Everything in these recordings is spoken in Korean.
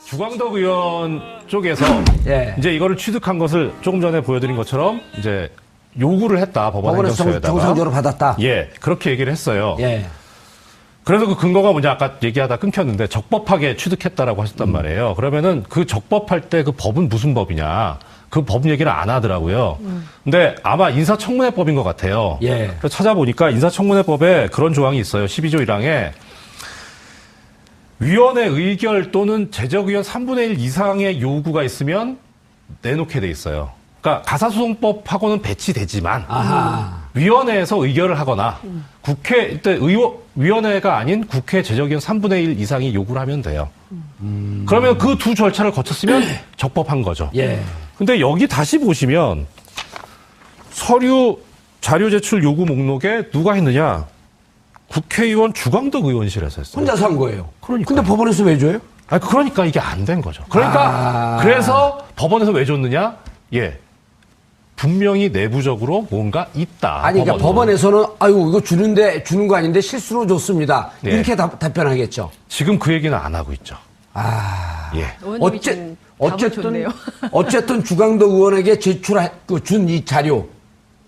주광덕 의원 쪽에서 예. 이제 이거를 취득한 것을 조금 전에 보여드린 것처럼 이제 요구를 했다. 법원에서 법원에서 정상적으로 받았다. 예, 그렇게 얘기를 했어요. 예. 그래서 그 근거가 뭐냐 아까 얘기하다 끊겼는데 적법하게 취득했다라고 하셨단 말이에요. 그러면은 그 적법할 때 그 법은 무슨 법이냐? 그 법 얘기를 안 하더라고요. 근데 아마 인사청문회법인 것 같아요. 예. 그래서 찾아보니까 인사청문회법에 그런 조항이 있어요. 12조 1항에 위원회 의결 또는 제적의원 3분의 1 이상의 요구가 있으면 내놓게 돼 있어요. 그러니까 가사소송법하고는 배치되지만 위원회에서 의결을 하거나 국회 위원회가 아닌 국회 제적의원 3분의 1 이상이 요구를 하면 돼요. 그러면 그 두 절차를 거쳤으면 적법한 거죠. 예. 근데 여기 다시 보시면 서류 자료 제출 요구 목록에 누가 했느냐? 국회의원 주광덕 의원실에서 했어요. 혼자서 한 거예요. 그러니까요. 근데 법원에서 왜 줘요? 그러니까 이게 안 된 거죠. 그러니까 그래서 법원에서 왜 줬느냐? 예. 분명히 내부적으로 뭔가 있다. 아니, 그러니까 법원에서는 아이고 이거 주는 거 아닌데 실수로 줬습니다. 네. 이렇게 답변하겠죠. 지금 그 얘기는 안 하고 있죠. 예. 어쨌든 주광덕 의원에게 준 이 자료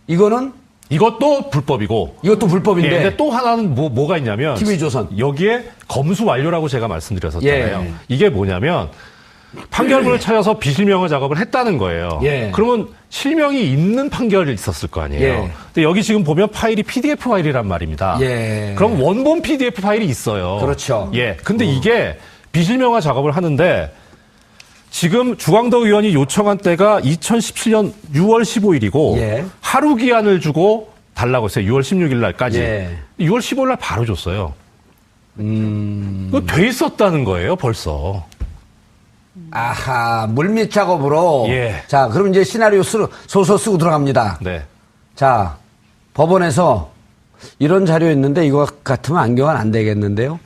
이거는 이것도 불법이고. 이것도 불법인데. 근데 또 하나는 뭐가 있냐면. TV조선. 여기에 검수 완료라고 제가 말씀드렸었잖아요. 예. 이게 뭐냐면 판결문을 찾아서 비실명의 작업을 했다는 거예요. 예. 그러면 실명이 있는 판결이 있었을 거 아니에요. 예. 근데 여기 지금 보면 파일이 PDF 파일이란 말입니다. 예. 그럼 원본 PDF 파일이 있어요. 그렇죠. 예. 근데 이게 비실명화 작업을 하는데 지금 주광덕 의원이 요청한 때가 2017년 6월 15일이고 예. 하루 기한을 주고 달라고 했어요. 6월 16일 날까지. 예. 6월 15일 날 바로 줬어요. 그거 돼 있었다는 거예요, 벌써. 아하, 물밑 작업으로. 예. 자, 그럼 이제 시나리오 소설 쓰고 들어갑니다. 네. 자, 법원에서 이런 자료 있는데 이거 같으면 안경은 안 되겠는데요?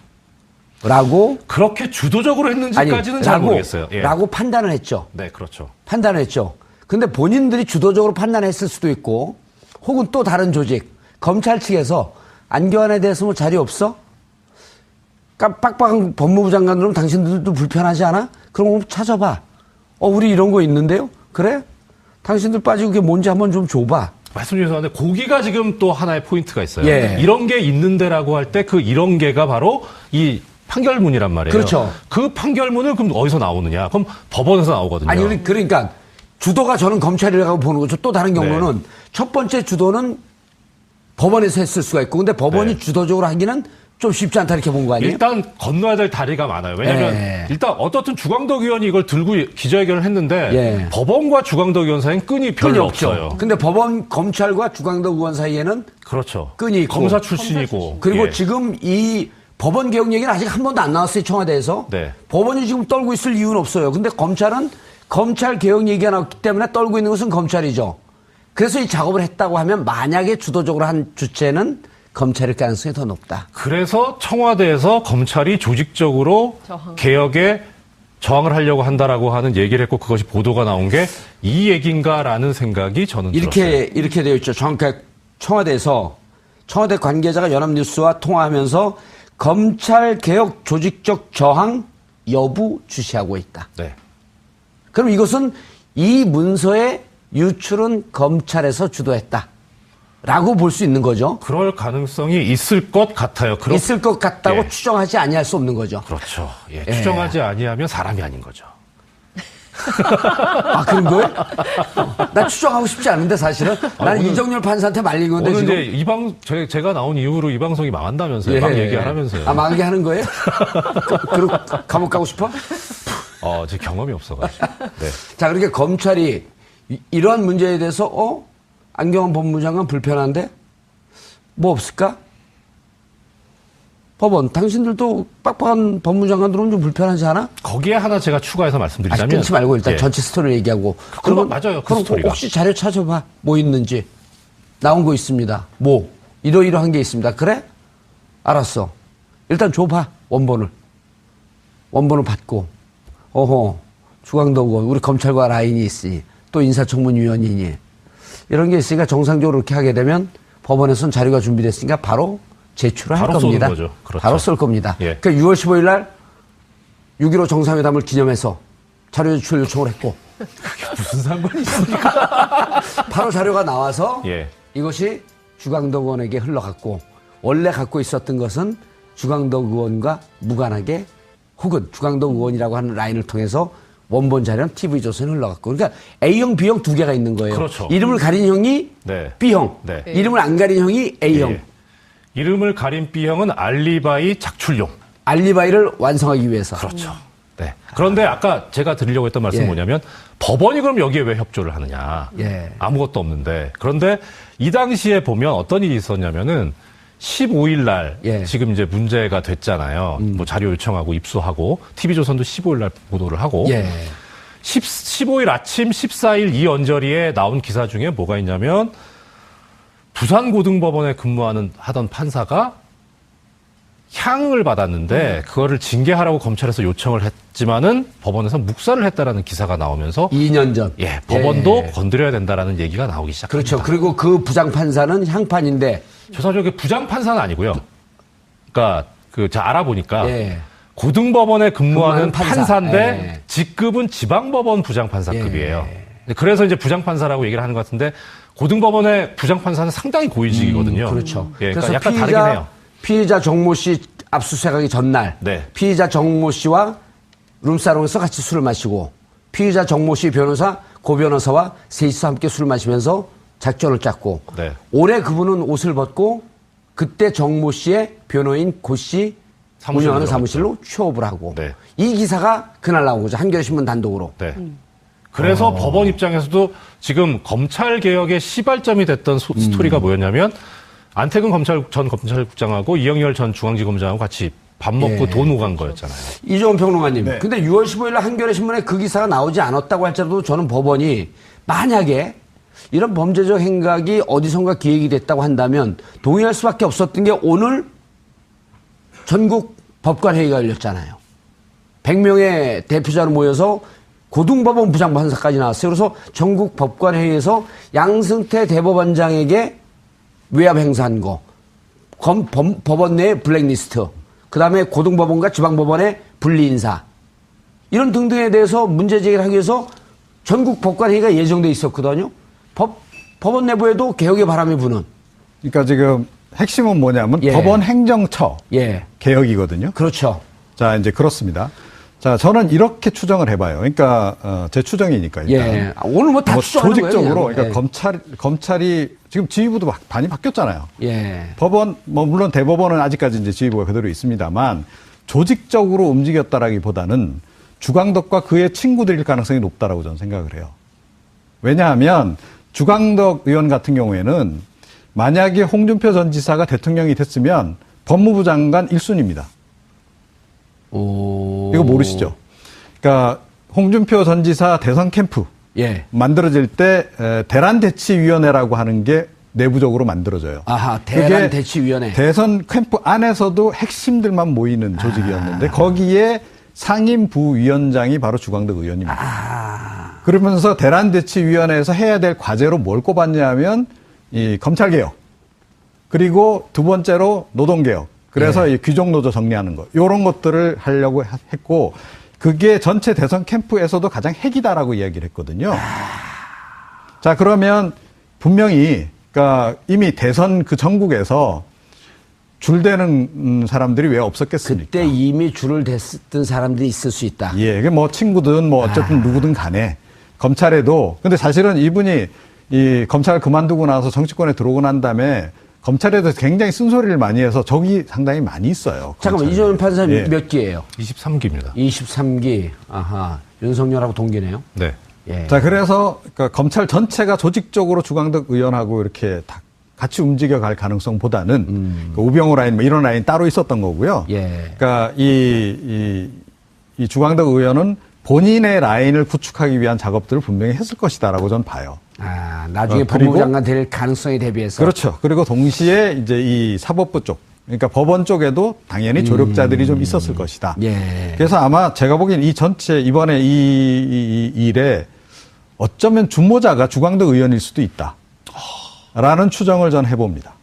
라고. 그렇게 주도적으로 했는지까지는 잘 모르겠어요. 예. 라고 판단을 했죠. 네, 그렇죠. 판단을 했죠. 근데 본인들이 주도적으로 판단했을 수도 있고, 혹은 또 다른 조직, 검찰 측에서 안교안에 대해서 뭐 자료 없어? 빡빡한 법무부 장관 그러면 당신들도 불편하지 않아? 그럼 찾아봐. 우리 이런 거 있는데요? 그래? 당신들 빠지고 그게 뭔지 한번 좀 줘봐. 말씀 주셨는데 고기가 지금 또 하나의 포인트가 있어요. 예. 이런 게 있는데라고 할 때 그 이런 게가 바로 이 판결문이란 말이에요. 그렇죠. 그 판결문을 그럼 어디서 나오느냐? 그럼 법원에서 나오거든요. 아니, 그러니까 주도가 저는 검찰이라고 보는 거죠. 또 다른 경우는 네. 첫 번째 주도는 법원에서 했을 수가 있고, 근데 법원이 네. 주도적으로 하기는 좀 쉽지 않다 이렇게 본 거 아니에요? 일단 건너야 될 다리가 많아요. 왜냐하면 예. 일단 어떻든 주광덕 의원이 이걸 들고 기자회견을 했는데 예. 법원과 주광덕 의원 사이엔 끈이 별로 없어요. 근데 법원 검찰과 주광덕 의원 사이에는 그렇죠. 끈이 있고. 검사 출신이고. 그리고 예. 지금 이 법원 개혁 얘기는 아직 한 번도 안 나왔어요, 청와대에서. 네. 법원이 지금 떨고 있을 이유는 없어요. 근데 검찰은 검찰 개혁 얘기가 나왔기 때문에 떨고 있는 것은 검찰이죠. 그래서 이 작업을 했다고 하면 만약에 주도적으로 한 주체는 검찰일 가능성이 더 높다. 그래서 청와대에서 검찰이 조직적으로 개혁에 저항을 하려고 한다라고 하는 얘기를 했고 그것이 보도가 나온 게 이 얘기인가라는 생각이 저는 들었어요. 이렇게 되어 있죠. 정확하게 청와대에서 청와대 관계자가 연합뉴스와 통화하면서 검찰 개혁 조직적 저항 여부 주시하고 있다. 네. 그럼 이것은 이 문서의 유출은 검찰에서 주도했다. 라고 볼 수 있는 거죠. 그럴 가능성이 있을 것 같아요. 있을 것 같다고 예. 추정하지 아니할 수 없는 거죠. 그렇죠. 예, 추정하지 아니하면 사람이 아닌 거죠. 아, 그런 거예요? 나 추정하고 싶지 않은데 사실은. 나는 이정열 판사한테 말린 건데 오늘 지금. 이제 제가 나온 이후로 이 방송이 망한다면서요. 막 얘기하라면서요. 아, 망하게 하는 거예요? 그럼 감옥 가고 싶어? 제 경험이 없어가지고. 네. 자, 그렇게 검찰이 이러한 문제에 대해서 안경환 법무장관 불편한데 뭐 없을까? 법원 당신들도 빡빡한 법무장관 들어오면 좀 불편하지 않아? 거기에 하나 제가 추가해서 말씀드리자면 끊지 말고 일단 예. 전체 스토리를 얘기하고. 그건 맞아요. 그 그럼 스토리가. 혹시 자료 찾아봐. 뭐 있는지. 나온 거 있습니다. 뭐 이러이러한 게 있습니다. 그래? 알았어. 일단 줘봐. 원본을 받고. 주광덕 의원 우리 검찰과 라인이 있으니 또 인사청문위원이니 이런 게 있으니까 정상적으로 이렇게 하게 되면 법원에서는 자료가 준비됐으니까 바로 제출을 할 바로 겁니다. 쏘는 거죠. 그렇죠. 바로 쏠 겁니다. 예. 그러니까 6월 15일 날 6.15 정상회담을 기념해서 자료 제출 요청을 했고 무슨 상관이 있습니까? 바로 자료가 나와서 예. 이것이 주광덕 의원에게 흘러갔고 원래 갖고 있었던 것은 주광덕 의원과 무관하게 혹은 주광덕 의원이라고 하는 라인을 통해서 원본 자료는 TV조선에 흘러갔고 그러니까 A형, B형 두 개가 있는 거예요. 그렇죠. 이름을 가린 형이 네. B형, 네. 이름을 안 가린 형이 A형. 예. 이름을 가린 B형은 알리바이 작출용. 알리바이를 완성하기 위해서. 그렇죠. 네. 그런데 아까 제가 드리려고 했던 말씀은 예. 뭐냐면 법원이 그럼 여기에 왜 협조를 하느냐. 예. 아무것도 없는데. 그런데 이 당시에 보면 어떤 일이 있었냐면은 15일 날 예. 지금 이제 문제가 됐잖아요. 뭐 자료 요청하고 입수하고 TV조선도 15일 날 보도를 하고 예. 15일 아침 14일 이 언저리에 나온 기사 중에 뭐가 있냐면 부산고등법원에 하던 판사가 향을 받았는데 그거를 징계하라고 검찰에서 요청을 했지만은 법원에서 묵살을 했다라는 기사가 나오면서 2년 전. 예, 법원도 예. 건드려야 된다라는 얘기가 나오기 시작합니다. 그렇죠. 그리고 그 부장판사는 향판인데. 죄송하죠. 부장 판사는 아니고요. 그러니까 제가 알아보니까 예. 고등법원에 근무하는 판사. 판사인데 예. 직급은 지방법원 부장판사급이에요. 예. 그래서 이제 부장판사라고 얘기를 하는 것 같은데 고등법원의 부장판사는 상당히 고위직이거든요. 그렇죠. 예, 그래서 그러니까 약간 다르긴 해요. 피의자 정모 씨 압수수색하기 전날 네. 피의자 정모 씨와 룸사롱에서 같이 술을 마시고 피의자 정모 씨 변호사 고 변호사와 셋이서 함께 술을 마시면서 작전을 짰고 네. 올해 그분은 옷을 벗고 그때 정모 씨의 변호인 고 씨 운영하는 사무실로 취업을 하고 네. 이 기사가 그날 나온 거죠. 한겨레신문 단독으로. 네. 그래서 법원 입장에서도 지금 검찰 개혁의 시발점이 됐던 스토리가 뭐였냐면 안태근 전 검찰국장하고 이영렬 전 중앙지검장하고 같이 밥 먹고 예. 돈 오간 거였잖아요. 이종훈 평론가님. 네. 근데 6월 15일 날 한겨레신문에 그 기사가 나오지 않았다고 할지라도 저는 법원이 만약에 이런 범죄적 행각이 어디선가 기획이 됐다고 한다면 동의할 수밖에 없었던 게 오늘 전국 법관회의가 열렸잖아요. 100명의 대표자로 모여서 고등법원 부장판사까지 나왔어요. 그래서 전국 법관회의에서 양승태 대법원장에게 외압 행사한 거, 법원 내 블랙리스트, 그 다음에 고등법원과 지방법원의 분리인사, 이런 등등에 대해서 문제제기를 하기 위해서 전국 법관회의가 예정돼 있었거든요. 법원 내부에도 개혁의 바람이 부는. 그러니까 지금 핵심은 뭐냐면 예. 법원 행정처 예. 개혁이거든요. 그렇죠. 자, 이제 그렇습니다. 자, 저는 이렇게 추정을 해봐요. 그러니까 제 추정이니까 일단. 예. 오늘 뭐 다 추정하는 거예요. 조직적으로 그냥. 그러니까 예. 검찰이 지금 지휘부도 많이 바뀌었잖아요. 예. 법원 뭐 물론 대법원은 아직까지 이제 지휘부가 그대로 있습니다만 조직적으로 움직였다라기보다는 주광덕과 그의 친구들일 가능성이 높다라고 저는 생각을 해요. 왜냐하면 주광덕 의원 같은 경우에는 만약에 홍준표 전 지사가 대통령이 됐으면 법무부 장관 1순위입니다. 이거 모르시죠? 그러니까 홍준표 전 지사 대선 캠프 예. 만들어질 때 대란대치위원회라고 하는 게 내부적으로 만들어져요. 아하, 그게 대란대치위원회. 대선 캠프 안에서도 핵심들만 모이는 조직이었는데 거기에 상임부위원장이 바로 주광덕 의원입니다. 그러면서 대란대치위원회에서 해야 될 과제로 뭘 꼽았냐면 이 검찰개혁 그리고 두 번째로 노동개혁 그래서 이 귀족노조 정리하는 것 이런 것들을 하려고 했고 그게 전체 대선 캠프에서도 가장 핵이다라고 이야기를 했거든요. 자 그러면 분명히 그러니까 이미 대선 그 전국에서 줄대는 사람들이 왜 없었겠습니까? 그때 이미 줄을 댔던 사람들이 있을 수 있다. 예, 이게 뭐 친구든 뭐 어쨌든 누구든 간에 검찰에도 근데 사실은 이분이 이 검찰을 그만두고 나서 정치권에 들어오고 난 다음에 검찰에 대해서 굉장히 쓴소리를 많이 해서 적이 상당히 많이 있어요. 잠깐만, 검찰에. 이종훈 판사 예. 몇 기예요? 23기입니다. 23기. 아하. 윤석열하고 동기네요. 네. 예. 자, 그래서 그러니까 검찰 전체가 조직적으로 주광덕 의원하고 이렇게 다 같이 움직여갈 가능성보다는 그 우병우 라인 뭐 이런 라인 따로 있었던 거고요. 예. 그러니까 이 주광덕 의원은 본인의 라인을 구축하기 위한 작업들을 분명히 했을 것이다라고 저는 봐요. 아, 나중에 그리고- 법무부 장관 될 가능성에 대비해서. 그렇죠. 그리고 동시에 이제 이 사법부 쪽, 그러니까 법원 쪽에도 당연히 조력자들이 좀 있었을 것이다. 예. 그래서 아마 제가 보기엔 이 전체 이번에 이 일에 어쩌면 주모자가 주광덕 의원일 수도 있다. 라는 추정을 전 해봅니다.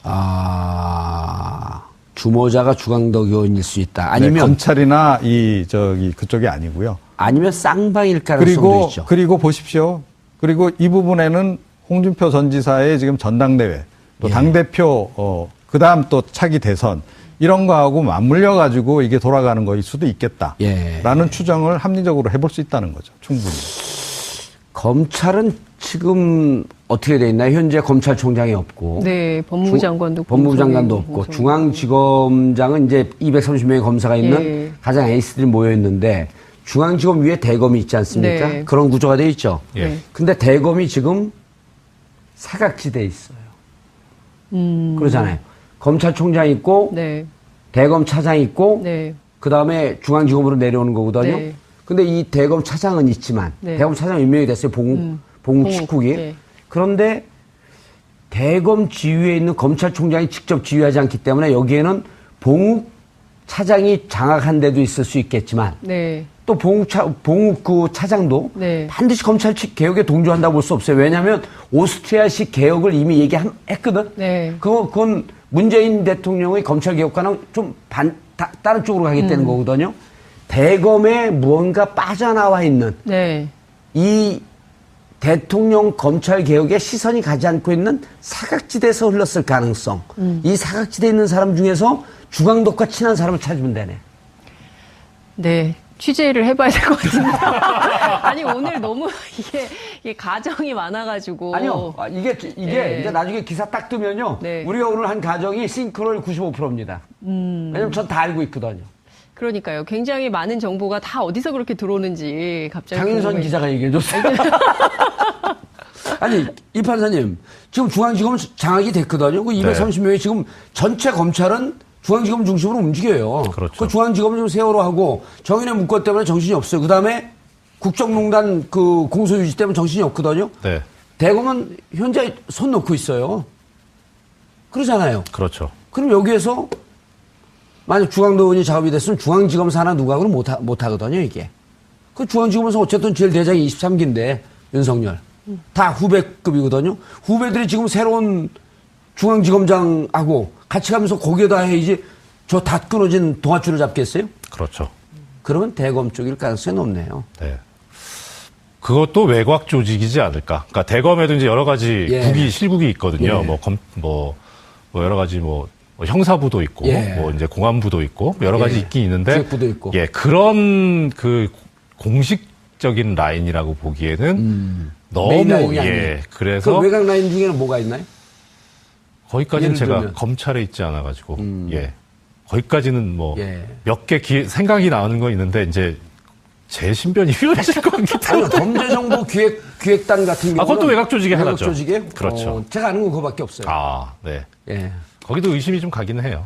아, 주모자가 주광덕 의원일 수 있다. 네, 아니면 검찰이나 그쪽이 아니고요. 아니면 쌍방일 가능성도 있죠. 그리고 보십시오. 그리고 이 부분에는 홍준표 전 지사의 지금 전당대회, 또 예. 당대표, 그다음 또 차기 대선, 이런 거하고 맞물려 가지고 이게 돌아가는 거일 수도 있겠다. 예. 라는 추정을 합리적으로 해볼 수 있다는 거죠. 충분히. 검찰은 지금 어떻게 돼 있나요? 현재 검찰총장이 없고. 네, 법무부 장관도 법무부 장관도 없고. 공석이. 중앙지검장은 이제 230명의 검사가 있는 예. 가장 에이스들이 모여 있는데 중앙지검 위에 대검이 있지 않습니까? 네. 그런 구조가 돼 있죠. 예. 네. 근데 대검이 지금 사각지대에 있어요. 그러잖아요. 검찰총장 있고 네, 대검 차장 있고 네, 그 다음에 중앙지검으로 내려오는 거거든요. 네. 근데 이 대검 차장은 있지만 네. 대검 차장 임명이 됐어요. 봉욱 봉욱, 식국이. 네. 그런데 대검 지휘에 있는 검찰총장이 직접 지휘하지 않기 때문에 여기에는 봉욱 차장이 장악한 데도 있을 수 있겠지만 네, 또 봉욱 그 차장도 네. 반드시 검찰 개혁에 동조한다고 볼 수 없어요. 왜냐하면 오스트리아식 개혁을 이미 얘기했거든. 네. 그건 문재인 대통령의 검찰 개혁과는 좀 다른 쪽으로 가겠다는 거거든요. 대검에 무언가 빠져나와 있는 네. 이 대통령 검찰 개혁에 시선이 가지 않고 있는 사각지대에서 흘렀을 가능성. 이 사각지대에 있는 사람 중에서 주광덕과 친한 사람을 찾으면 되네. 네. 취재를 해봐야 될 것 같습니다. 아니, 오늘 너무 이게 가정이 많아가지고. 아니요. 이게 네. 이제 나중에 기사 딱 뜨면요. 네. 우리가 오늘 한 가정이 싱크로율 95%입니다. 왜냐면 전 다 알고 있거든요. 그러니까요. 굉장히 많은 정보가 다 어디서 그렇게 들어오는지 갑자기. 장윤선 궁금해요. 기자가 얘기해줬어요. 아니, 이 판사님, 지금 중앙지검 장악이 됐거든요. 그 230명이 지금 전체 검찰은 중앙지검 중심으로 움직여요. 그렇죠. 그 중앙지검은 좀 세월호 하고 정인의 문건 때문에 정신이 없어요. 그 다음에 국정농단 그 공소유지 때문에 정신이 없거든요. 네. 대검은 현재 손 놓고 있어요. 그러잖아요. 그렇죠. 그럼 여기에서 만약 중앙도 의원이 작업이 됐으면 중앙지검 사나 누가 그럼 못 하거든요, 이게. 그 중앙지검에서 어쨌든 제일 대장이 23기인데, 윤석열. 다 후배급이거든요. 후배들이 지금 새로운 중앙지검장하고 같이 가면서 거기에다 해야지 저 다 끊어진 동아줄을 잡겠어요? 그렇죠. 그러면 대검 쪽일 가능성이 높네요. 네. 그것도 외곽 조직이지 않을까. 그러니까 대검에도 이제 여러 가지 예. 실국이 있거든요. 예. 뭐 여러 가지 뭐 형사부도 있고, 예. 뭐 이제 공안부도 있고, 여러 가지 예. 있긴 있는데. 기획부도 있고. 예, 그런 그 공식적인 라인이라고 보기에는 메인 너무, 라인이 예. 아니에요. 그래서 그 외곽 라인 중에는 뭐가 있나요? 거기까지는 예를 제가 들면. 검찰에 있지 않아가지고, 예. 거기까지는 뭐, 예. 몇 개 생각이 나는 거 있는데, 이제 제 신변이 위험해질 것 같기 아니, 때문에. 범죄정보 기획단 같은 경우는. 그것도 외곽 조직에 외곽 하나죠. 조직에? 그렇죠. 제가 아는 건 그거밖에 없어요. 아, 네. 예. 거기도 의심이 좀 가기는 해요.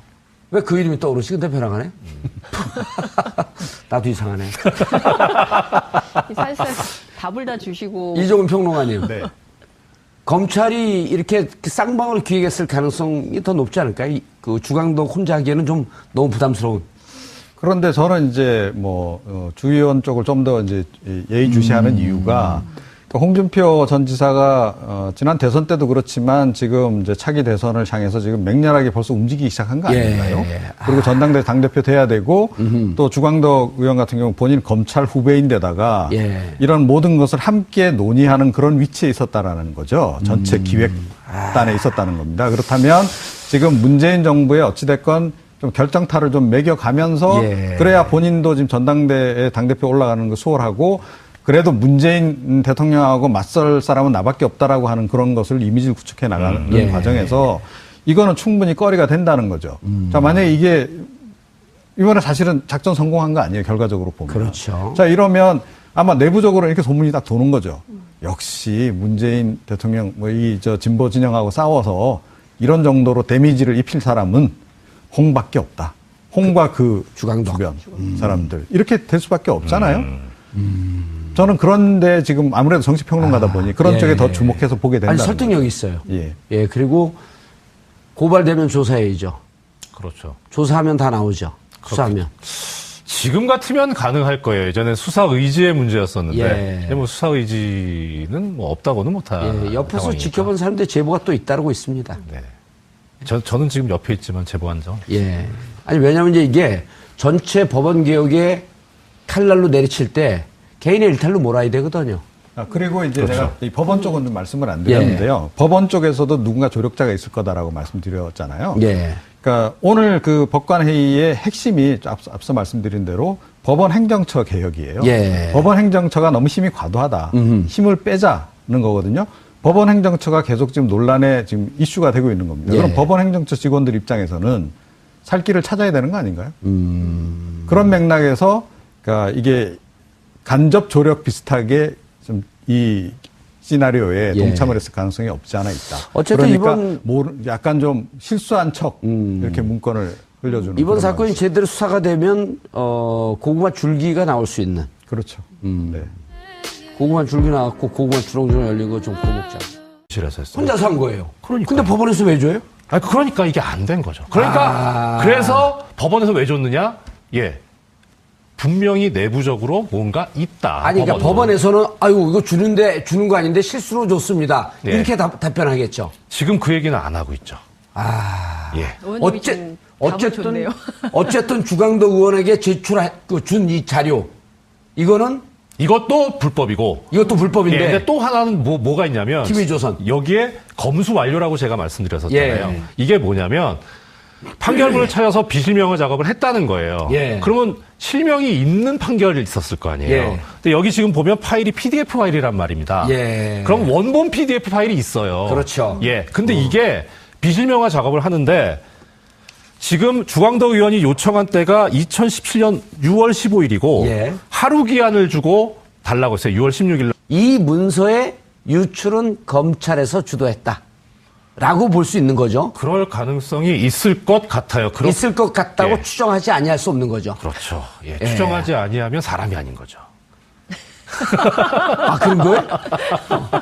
왜 그 이름이 떠오르지? 근데 변화가네? 나도 이상하네. 살살 답을 다 주시고. 이종훈 평론가님. 네. 검찰이 이렇게 쌍방울 기획했을 가능성이 더 높지 않을까요? 그 주광덕 혼자 하기에는 좀 너무 부담스러운. 그런데 저는 이제 주 의원 쪽을 좀 더 이제 예의주시하는 이유가 홍준표 전 지사가 지난 대선 때도 그렇지만 지금 이제 차기 대선을 향해서 지금 맹렬하게 벌써 움직이기 시작한 거 아닌가요? 예. 그리고 전당대 당대표 돼야 되고 또 주광덕 의원 같은 경우 본인 검찰 후배인데다가 예. 이런 모든 것을 함께 논의하는 그런 위치에 있었다라는 거죠. 전체 기획단에 있었다는 겁니다. 그렇다면 지금 문재인 정부의 어찌됐건 좀 결정타를 좀 매겨가면서 예. 그래야 본인도 지금 전당대회 당대표 올라가는 거 수월하고 그래도 문재인 대통령하고 맞설 사람은 나밖에 없다라고 하는 그런 것을 이미지를 구축해 나가는 예. 과정에서 이거는 충분히 거리가 된다는 거죠. 자, 만약에 이게 이번에 사실은 작전 성공한 거 아니에요, 결과적으로 보면. 그렇죠. 자, 이러면 아마 내부적으로 이렇게 소문이 딱 도는 거죠. 역시 문재인 대통령 진보 진영하고 싸워서 이런 정도로 데미지를 입힐 사람은 홍밖에 없다. 홍과 그 주광덕. 주변 사람들. 이렇게 될 수밖에 없잖아요. 저는 그런데 지금 아무래도 정치평론가다 보니 그런 예. 쪽에 더 주목해서 보게 된다. 아니, 설득력이 있어요. 예. 예, 그리고 고발되면 조사해야죠. 그렇죠. 조사하면 다 나오죠. 수사하면. 지금 같으면 가능할 거예요. 예전에 수사 의지의 문제였었는데. 예. 근데 뭐 수사 의지는 뭐 없다고는 못하. 예, 옆에서 지켜본 사람들 제보가 또 잇따르고 있습니다. 네. 저는 지금 옆에 있지만 제보한정. 예. 아니, 왜냐면 이제 이게 전체 법원 개혁에 칼날로 내리칠 때 개인의 일탈로 몰아야 되거든요. 그리고 이제 그렇죠. 내가 이 법원 쪽은 좀 말씀을 안 드렸는데요. 법원 쪽에서도 누군가 조력자가 있을 거다라고 말씀드렸잖아요. 예. 그러니까 오늘 그 법관회의의 핵심이 앞서 말씀드린 대로 법원 행정처 개혁이에요. 예. 법원 행정처가 너무 힘이 과도하다. 힘을 빼자는 거거든요. 법원 행정처가 계속 지금 논란에 지금 이슈가 되고 있는 겁니다. 예. 그럼 법원 행정처 직원들 입장에서는 살 길을 찾아야 되는 거 아닌가요? 그런 맥락에서 그러니까 이게 간접 조력 비슷하게 좀 이 시나리오에 예. 동참을 했을 가능성이 없지 않아 있다. 어쨌든 그러니까 약간 좀 실수한 척 이렇게 문건을 흘려주는 이번 그런 사건이 방식. 제대로 수사가 되면 고구마 줄기가 나올 수 있는. 그렇죠. 네. 고구마 줄기 나왔고 고구마 주렁주렁 열린 거 좀 구워먹자. 실에서 했어요. 혼자서 한 거예요. 그러니까요. 근데 법원에서 왜 줘요? 그러니까 이게 안 된 거죠. 그러니까 그래서 법원에서 왜 줬느냐? 예. 분명히 내부적으로 뭔가 있다. 아니, 그러니까 법원에서는 아이고 이거 주는 거 아닌데 실수로 줬습니다. 예. 이렇게 답변하겠죠. 지금 그 얘기는 안 하고 있죠. 예. 의원님이 좀 답을 좋네요. 어쨌든 주광덕 의원에게 준 이 자료 이거는 이것도 불법이고. 이것도 불법인데. 예, 근데 또 하나는 뭐가 있냐면 TV조선. 여기에 검수 완료라고 제가 말씀드렸었잖아요. 예. 이게 뭐냐면 판결문을 찾아서 비실명의 작업을 했다는 거예요. 예. 그러면 실명이 있는 판결이 있었을 거 아니에요. 예. 근데 여기 지금 보면 파일이 PDF 파일이란 말입니다. 예. 그럼 원본 PDF 파일이 있어요. 그렇죠. 예. 근데 이게 비실명화 작업을 하는데 지금 주광덕 의원이 요청한 때가 2017년 6월 15일이고 예. 하루 기한을 주고 달라고 했어요. 6월 16일. 이 문서의 유출은 검찰에서 주도했다. 라고 볼 수 있는 거죠. 그럴 가능성이 있을 것 같아요. 있을 것 같다고 예. 추정하지 아니할 수 없는 거죠. 그렇죠. 예. 추정하지 아니하면 사람이 아닌 거죠. 아, 그런 거예요?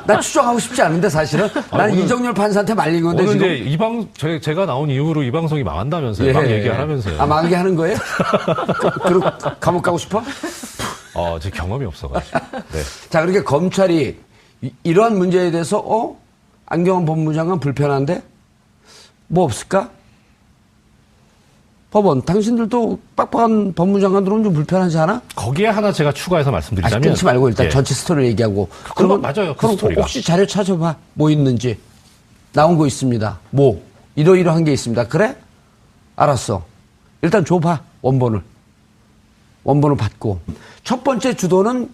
나 추정하고 싶지 않은데 사실은. 난 오늘- 이정열 판사한테 말린 건데 오늘 지금. 이제 제가 나온 이후로 이 방송이 망한다면서요. 막 얘기하면서요. 아, 망하게 하는 거예요? 그리고 감옥 가고 싶어? 제 경험이 없어가지고. 네. 자, 그렇게 검찰이 이러한 문제에 대해서 안경환 법무장관 불편한데 뭐 없을까? 법원 당신들도 빡빡한 법무장관 들어오면 좀 불편하지 않아? 거기에 하나 제가 추가해서 말씀드리자면. 끊지 말고 일단 예. 전체 스토리를 얘기하고. 그건 맞아요, 그 그럼 스토리가. 혹시 자료 찾아봐. 뭐 있는지. 나온 거 있습니다. 뭐 이러이러한 게 있습니다. 그래? 알았어. 일단 줘봐. 원본을 받고. 첫 번째 주도는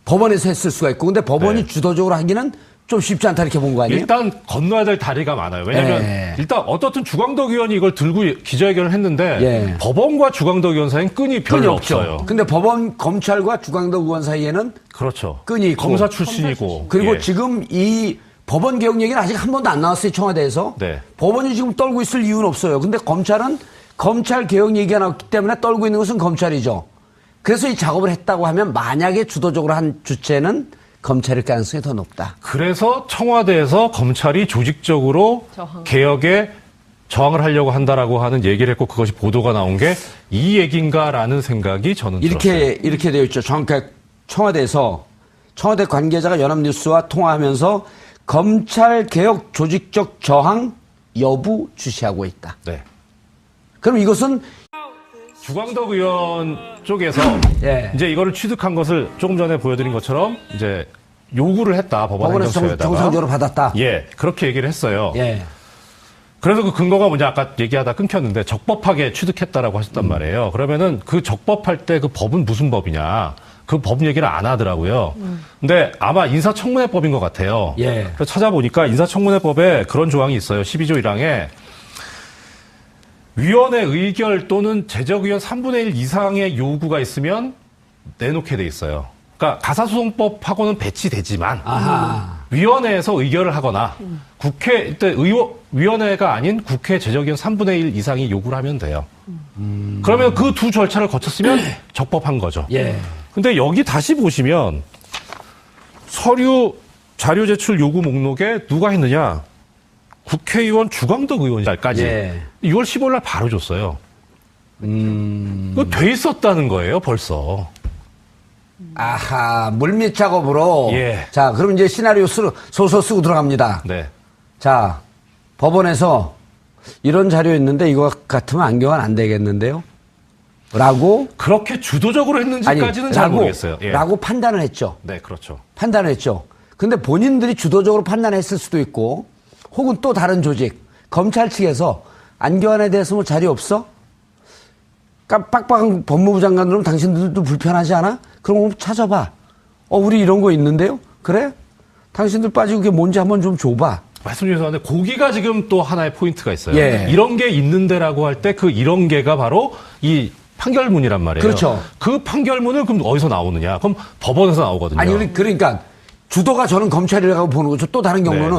법원에서 했을 수가 있고, 근데 법원이 네. 주도적으로 하기는 좀 쉽지 않다 이렇게 본 거 아니에요? 일단 건너야 될 다리가 많아요. 왜냐하면 예. 일단 어떻든 주광덕 의원이 이걸 들고 기자회견을 했는데 예. 법원과 주광덕 의원 사이엔 끈이 별로 없어요. 근데 법원 검찰과 주광덕 의원 사이에는 그렇죠. 끈이 있고. 검사 출신이고. 그리고 예. 지금 이 법원 개혁 얘기는 아직 한 번도 안 나왔어요, 청와대에서. 네. 법원이 지금 떨고 있을 이유는 없어요. 근데 검찰은 검찰 개혁 얘기가 나왔기 때문에 떨고 있는 것은 검찰이죠. 그래서 이 작업을 했다고 하면 만약에 주도적으로 한 주체는 검찰일 가능성이 더 높다. 그래서 청와대에서 검찰이 조직적으로 저항. 개혁에 저항을 하려고 한다라고 하는 얘기를 했고 그것이 보도가 나온 게 이 얘기인가라는 생각이 저는 들었어요. 이렇게 되어 있죠. 정확하게 청와대에서 청와대 관계자가 연합뉴스와 통화하면서 검찰 개혁 조직적 저항 여부 주시하고 있다. 네. 그럼 이것은 주광덕 의원 쪽에서 예. 이제 이거를 취득한 것을 조금 전에 보여드린 것처럼 이제 요구를 했다 법원 법원에서 행정처에다가. 정상적으로 받았다. 예, 그렇게 얘기를 했어요. 예. 그래서 그 근거가 뭐냐 아까 얘기하다 끊겼는데 적법하게 취득했다라고 하셨단 말이에요. 그러면은 그 적법할 때 그 법은 무슨 법이냐? 그 법 얘기를 안 하더라고요. 근데 아마 인사청문회법인 것 같아요. 예. 그래서 찾아보니까 인사청문회법에 그런 조항이 있어요. 12조 1항에 위원회 의결 또는 제적의원 3분의 1 이상의 요구가 있으면 내놓게 돼 있어요. 그러니까 가사소송법하고는 배치되지만 위원회에서 의결을 하거나 국회 위원회가 아닌 국회 제적의원 3분의 1 이상이 요구를 하면 돼요. 그러면 그 두 절차를 거쳤으면 적법한 거죠. 예. 근데 여기 다시 보시면 서류 자료 제출 요구 목록에 누가 했느냐? 국회의원 주광덕 의원까지 예. 6월 15일 날 바로 줬어요. 그거 돼 있었다는 거예요, 벌써. 아하, 물밑 작업으로. 예. 자, 그럼 이제 시나리오 소설 쓰고 들어갑니다. 네. 자, 법원에서 이런 자료 있는데 이거 같으면 안교환 안 되겠는데요? 라고 그렇게 주도적으로 했는지까지는 잘 모르겠어요. 예. 라고 판단을 했죠. 네, 그렇죠. 판단을 했죠. 근데 본인들이 주도적으로 판단했을 수도 있고 혹은 또 다른 조직, 검찰 측에서 안교환에 대해서 뭐 자료 없어? 빡빡한 법무부 장관으로는 당신들도 불편하지 않아? 그럼 찾아봐. 우리 이런 거 있는데요? 그래? 당신들 빠지고 그게 뭔지 한번 좀 줘봐. 말씀 주셨는데 고기가 지금 또 하나의 포인트가 있어요. 예. 이런 게 있는데라고 할 때 그 이런 게가 바로 이 판결문이란 말이에요. 그렇죠. 그 판결문을 그럼 어디서 나오느냐? 그럼 법원에서 나오거든요. 아니, 그러니까 주도가 저는 검찰이라고 보는 거죠. 또 다른 경우는